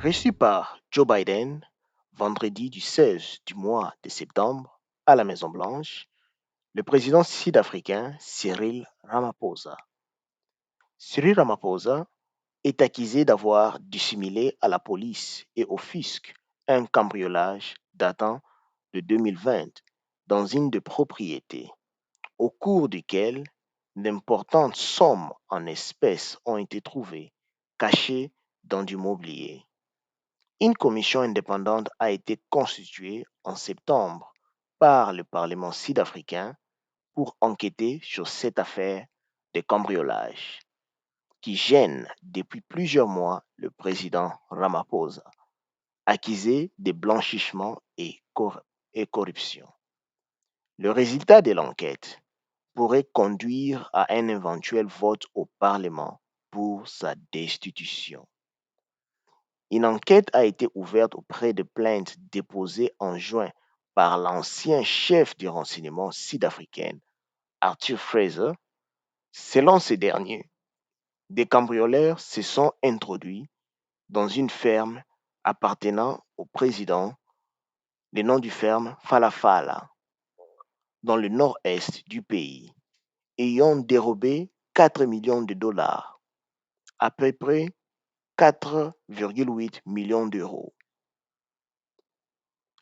Reçu par Joe Biden vendredi du 16 du mois de septembre à la Maison-Blanche, le président sud-africain Cyril Ramaphosa. Cyril Ramaphosa est accusé d'avoir dissimulé à la police et au fisc un cambriolage datant de 2020 dans une des propriétés, au cours duquel d'importantes sommes en espèces ont été trouvées, cachées dans du mobilier. Une commission indépendante a été constituée en septembre par le Parlement sud-africain pour enquêter sur cette affaire de cambriolage qui gêne depuis plusieurs mois le président Ramaphosa, accusé de blanchiment et corruption. Le résultat de l'enquête pourrait conduire à un éventuel vote au Parlement pour sa destitution. Une enquête a été ouverte auprès de plaintes déposées en juin par l'ancien chef du renseignement sud-africain, Arthur Fraser. Selon ce dernier, des cambrioleurs se sont introduits dans une ferme appartenant au président, le nom du ferme Falafala, dans le nord-est du pays, ayant dérobé 4 millions de dollars, à peu près 4,8 millions d'euros.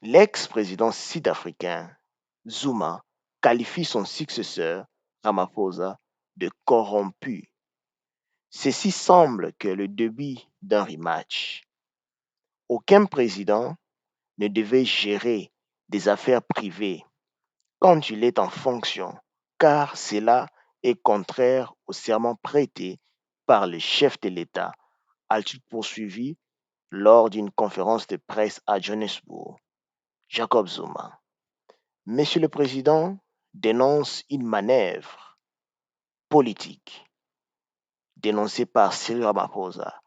L'ex-président sud-africain Zuma qualifie son successeur Ramaphosa de corrompu. Ceci semble que le début d'un rematch. Aucun président ne devait gérer des affaires privées quand il est en fonction, car cela est contraire au serment prêté par le chef de l'État, a-t-il poursuivi lors d'une conférence de presse à Johannesburg. Jacob Zuma. Monsieur le Président dénonce une manœuvre politique dénoncée par Cyril Ramaphosa.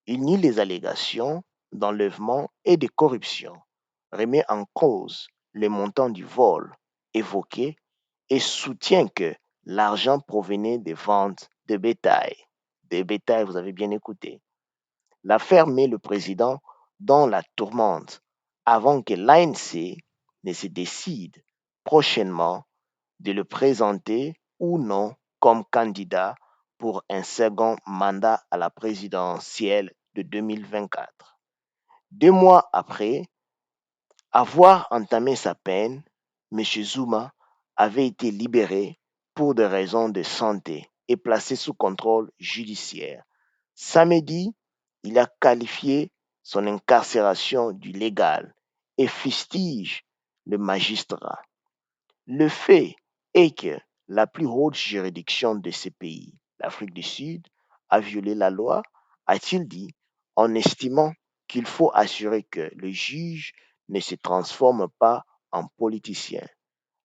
Il nie les allégations d'enlèvement et de corruption, remet en cause le montant du vol évoqué et soutient que l'argent provenait des ventes de bétail. Des bétails, vous avez bien écouté. L'affaire met le président dans la tourmente avant que l'ANC ne se décide prochainement de le présenter ou non comme candidat pour un second mandat à la présidentielle de 2024. 2 mois après avoir entamé sa peine, M. Zuma avait été libéré pour des raisons de santé et placé sous contrôle judiciaire. Samedi, il a qualifié son incarcération d'illégale et fustige le magistrat. Le fait est que la plus haute juridiction de ce pays, l'Afrique du Sud, a violé la loi, a-t-il dit, en estimant qu'il faut assurer que le juge ne se transforme pas en politicien.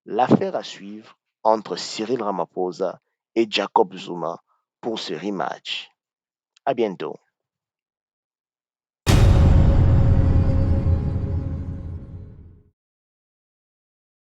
L'affaire à suivre entre Cyril Ramaphosa et Jacob Zuma pour ce rematch. À bientôt.